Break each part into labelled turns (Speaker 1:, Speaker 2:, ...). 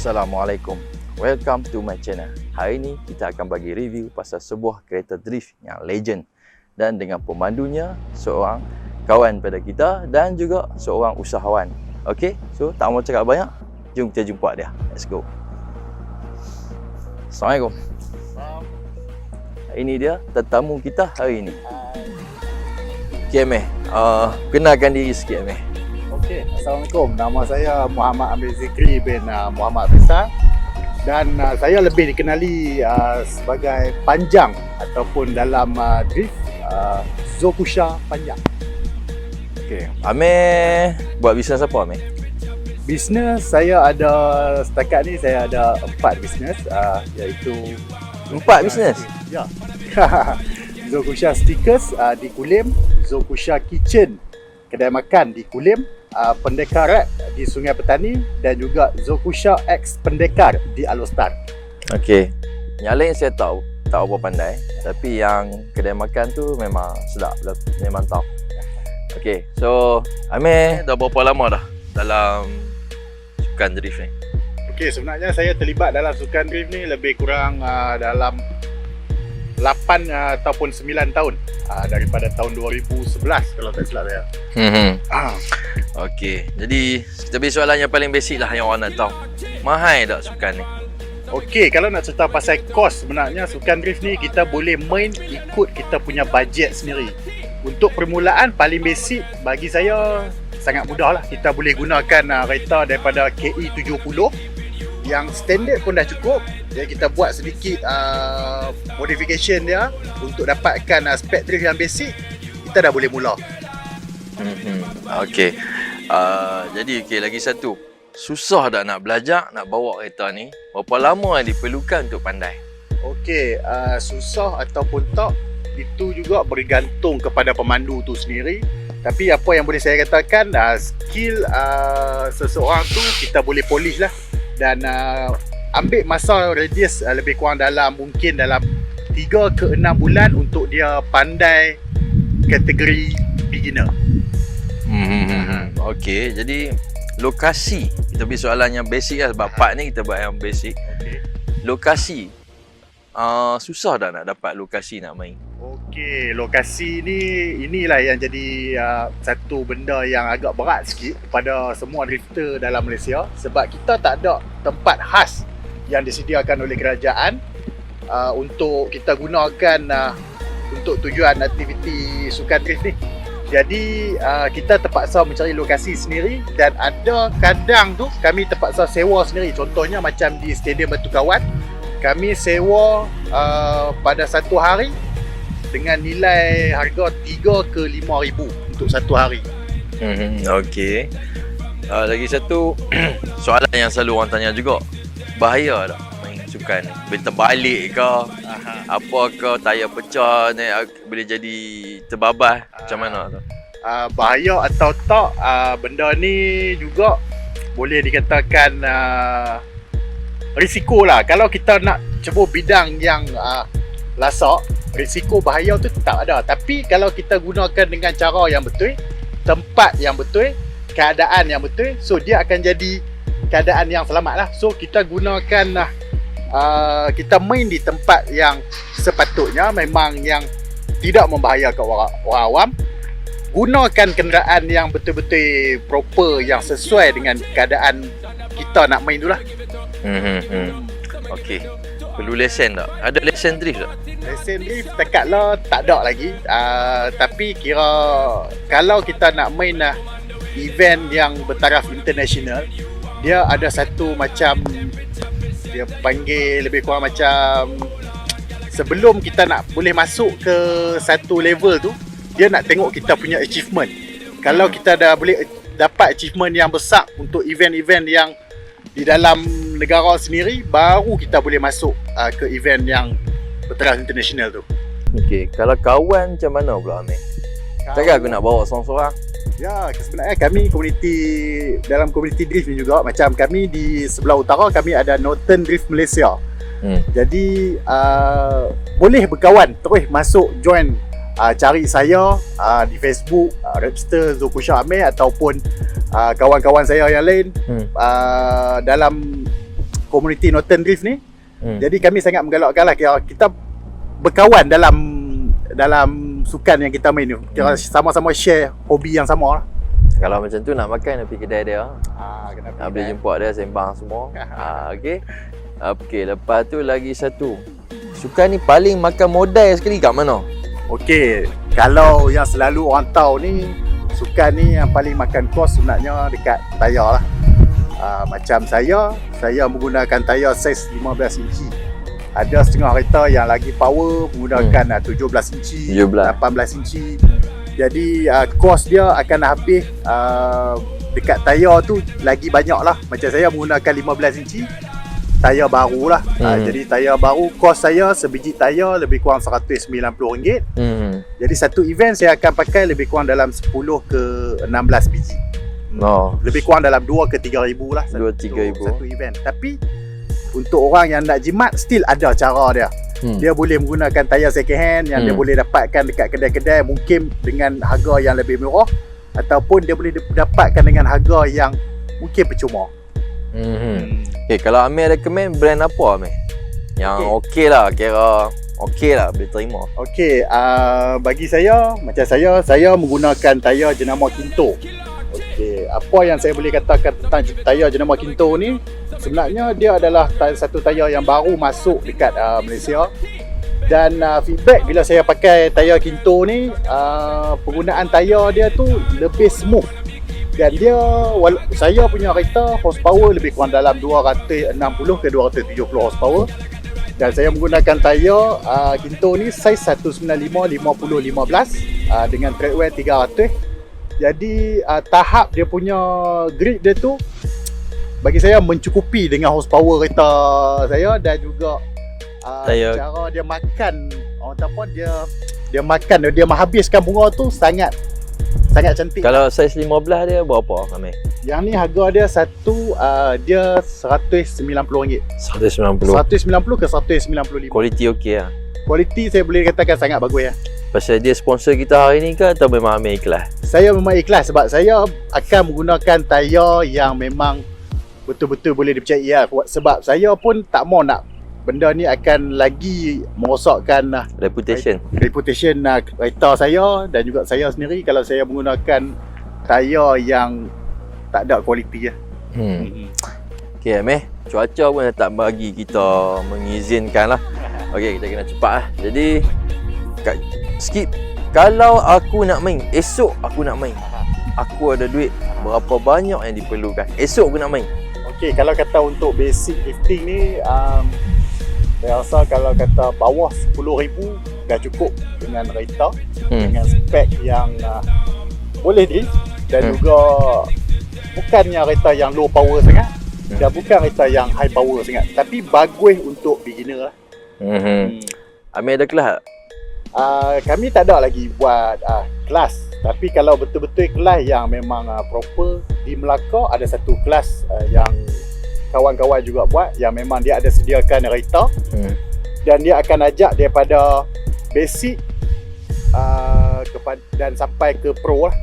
Speaker 1: Assalamualaikum. Welcome to my channel. Hari ini kita akan bagi review pasal sebuah kereta drift yang legend dan dengan pemandunya seorang kawan pada kita dan juga seorang usahawan. Okey, so tak mau cakap banyak, jom kita jumpa dia. Let's go. Assalamualaikum. Ini dia tetamu kita hari ini. Okey, Amir. Kenalkan diri sikit, Amir.
Speaker 2: Okey, Assalamualaikum. Nama saya Muhammad Amir Zikri bin Muhammad Faisal dan saya lebih dikenali sebagai Panjang ataupun dalam drift Zokusha Panjang.
Speaker 1: Okey, Amir buat bisnes apa, Amir?
Speaker 2: Bisnes saya ada setakat ni saya ada 4 bisnes iaitu
Speaker 1: 4 bisnes?
Speaker 2: Ya. Zokusha Stickers di Kulim, Zokusha Kitchen kedai makan di Kulim, Pendekar Rack di Sungai Petani dan juga Zokusha X Pendekar di Alostar.
Speaker 1: Okey. Yang lain saya tahu, tak apa pandai. Tapi yang kedai makan tu memang sedap, memang tahu. Okey. So, Amir dah berapa lama dah dalam sukan drift ni?
Speaker 2: Okey, sebenarnya saya terlibat dalam sukan drift ni lebih kurang dalam 8 ataupun 9 tahun daripada tahun 2011 kalau tak silap saya.
Speaker 1: Okey, jadi kita beri soalan yang paling basic lah yang orang nak tahu. Mahal tak sukan ni?
Speaker 2: Okey, kalau nak cerita pasal kos, sebenarnya sukan drift ni kita boleh main ikut kita punya bajet sendiri. Untuk permulaan paling basic bagi saya sangat mudah lah. Kita boleh gunakan kereta daripada KE 70 yang standard pun dah cukup. Jadi kita buat sedikit modification dia untuk dapatkan spec drift yang basic, kita dah boleh mula.
Speaker 1: Okey. Jadi lagi satu. Susah tak nak belajar nak bawa kereta ni? Berapa lama yang diperlukan untuk pandai?
Speaker 2: Okey, susah ataupun tak itu juga bergantung kepada pemandu tu sendiri. Tapi apa yang boleh saya katakan, skill seseorang tu kita boleh polish lah. Dan ambil masa radius lebih kurang mungkin dalam 3 ke 6 bulan untuk dia pandai kategori beginner.
Speaker 1: Okey, jadi lokasi, kita beri soalan yang basic lah sebab part ni kita buat yang basic.
Speaker 2: Okey.
Speaker 1: Lokasi, susah tak nak dapat lokasi nak main?
Speaker 2: Okey, lokasi ni inilah yang jadi satu benda yang agak berat sikit kepada semua drifter dalam Malaysia sebab kita tak ada tempat khas yang disediakan oleh kerajaan untuk kita gunakan untuk tujuan aktiviti sukan drift ni. Jadi kita terpaksa mencari lokasi sendiri dan ada kadang tu kami terpaksa sewa sendiri. Contohnya macam di Stadium Batu Kawan, kami sewa pada satu hari dengan nilai harga 3 ke 5 ribu untuk satu hari.
Speaker 1: Okey. Lagi satu soalan yang selalu orang tanya juga, bahaya tak main sukan ni? Boleh terbalik ke? Apa ke, tayar pecah ni, boleh jadi terbabas? Macam mana tu?
Speaker 2: Bahaya atau tak, benda ni juga boleh dikatakan risiko lah. Kalau kita nak cebur bidang yang lasak, risiko bahaya tu tak ada. Tapi kalau kita gunakan dengan cara yang betul, tempat yang betul, keadaan yang betul, so dia akan jadi keadaan yang selamat lah. So kita gunakan kita main di tempat yang sepatutnya, memang yang tidak membahayakan orang awam. Gunakan kenderaan yang betul-betul proper, yang sesuai dengan keadaan kita nak main tu lah. Okey.
Speaker 1: Perlu lesen tak? Ada lesen drift tak?
Speaker 2: Lesen drift tekatlah tak ada lagi. Tapi kira kalau kita nak main event yang bertaraf international, dia ada satu macam, dia panggil lebih kurang macam, sebelum kita nak boleh masuk ke satu level tu, dia nak tengok kita punya achievement. Kalau kita dah boleh dapat achievement yang besar untuk event-event yang di dalam negara sendiri, baru kita boleh masuk ke event yang bertaraf international tu.
Speaker 1: Okey, kalau kawan macam mana pula, Amir? Takkan aku nak bawa seorang-seorang?
Speaker 2: Ya, sebenarnya kami dalam komuniti drift ni juga, macam kami di sebelah utara, kami ada Northern Drift Malaysia. Jadi boleh berkawan, terus masuk join, cari saya di Facebook, Rapster Zokusha Amir ataupun kawan-kawan saya yang lain dalam komuniti Northern Drift ni. Jadi kami sangat menggalakkan lah, kira kita berkawan dalam sukan yang kita main ni. Kira sama-sama share hobi yang sama lah.
Speaker 1: Kalau macam tu nak makan pergi kedai dia.
Speaker 2: Kena
Speaker 1: Boleh jumpa dia sembang semua. Okey. Okey, lepas tu lagi satu. Sukan ni paling makan modal sekali kat mana?
Speaker 2: Okey, kalau yang selalu orang tahu ni, sukan ni yang paling makan kos sebenarnya dekat tayar lah. Macam saya menggunakan tayar saiz 15 inci. Ada setengah kereta yang lagi power menggunakan 17 inci, 18 inci. Jadi kos dia akan habis dekat tayar tu lagi banyak lah. Macam saya menggunakan 15 inci, tayar baru lah. Jadi tayar baru, kos saya sebiji tayar lebih kurang RM190. Jadi satu event saya akan pakai lebih kurang dalam 10 ke 16 biji. Lebih kurang dalam 2 ke 3 ribu lah.
Speaker 1: 2-3 ribu
Speaker 2: satu event. Tapi untuk orang yang nak jimat, still ada cara dia. Dia boleh menggunakan tayar second hand yang dia boleh dapatkan dekat kedai-kedai, mungkin dengan harga yang lebih murah, ataupun dia boleh dapatkan dengan harga yang mungkin percuma.
Speaker 1: Okay, kalau Amir recommend brand apa Amir? Yang okey lah, kira okey lah, boleh terima.
Speaker 2: Okey, bagi saya, macam saya menggunakan tayar jenama Kinto. Okey, apa yang saya boleh katakan tentang tayar jenama Kinto ni, sebenarnya dia adalah satu tayar yang baru masuk dekat Malaysia. Dan feedback bila saya pakai tayar Kinto ni, penggunaan tayar dia tu lebih smooth. Dan dia, saya punya kereta horsepower lebih kurang dalam 260 ke 270 horsepower. Dan saya menggunakan tayar Kinto ni saiz 195 50-15 dengan tread wear 300. Jadi tahap dia punya grip dia tu bagi saya mencukupi dengan horsepower kereta saya, dan juga cara dia makan, orang kata apa, dia menghabiskan bunga tu sangat cantik.
Speaker 1: Kalau saiz 15 dia berapa Amir?
Speaker 2: Yang ni harga dia dia RM190. 190 ke 195.
Speaker 1: Kualiti okey lah.
Speaker 2: Kualiti saya boleh katakan sangat bagus ya.
Speaker 1: Pasal dia sponsor kita hari ni ke atau memang Amir ikhlas?
Speaker 2: Saya memang ikhlas sebab saya akan menggunakan tayar yang memang betul-betul boleh dipercayai lah. Sebab saya pun tak mau nak benda ni akan lagi merosakkan reputation kereta saya dan juga saya sendiri kalau saya menggunakan tayar yang tak ada kualiti lah.
Speaker 1: Okay Amir, cuaca pun tak bagi kita mengizinkan lah. Okay, kita kena cepat lah. Jadi skip. Kalau aku nak main, esok aku nak main, aku ada duit berapa banyak yang diperlukan, esok aku nak main.
Speaker 2: Okay, kalau kata untuk basic lifting ni, saya rasa kalau kata bawah 10,000 dah cukup dengan kereta, dengan spek yang boleh drift, dan juga bukannya kereta yang low power sangat, dan bukan kereta yang high power sangat, tapi bagus untuk beginner lah.
Speaker 1: Amir ada kelas tak?
Speaker 2: Kami tak ada lagi buat kelas, tapi kalau betul-betul kelas yang memang proper di Melaka, ada satu kelas yang kawan-kawan juga buat, yang memang dia ada sediakan kereta, dan dia akan ajak daripada basic dan sampai ke pro lah.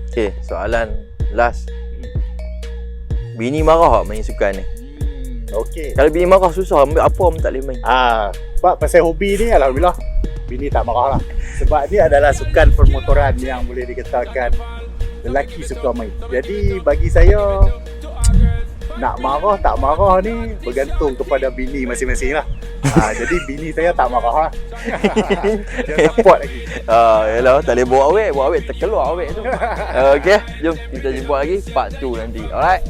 Speaker 1: Okay, soalan last. Bini marah tak main sukan ni?
Speaker 2: Okay.
Speaker 1: Kalau bini marah susah, apa orang tak boleh main?
Speaker 2: Sebab pasal hobi ni, alhamdulillah bini tak marah lah. Sebab ni adalah sukan permotoran yang boleh dikatakan lelaki suka main. Jadi bagi saya, nak marah tak marah ni bergantung kepada bini masing-masing lah. Jadi bini saya tak marah lah. Dia support lagi.
Speaker 1: Yalah, tak boleh bawa awet terkeluar awet tu. Okay, jom kita jumpa lagi part 2 nanti. Alright.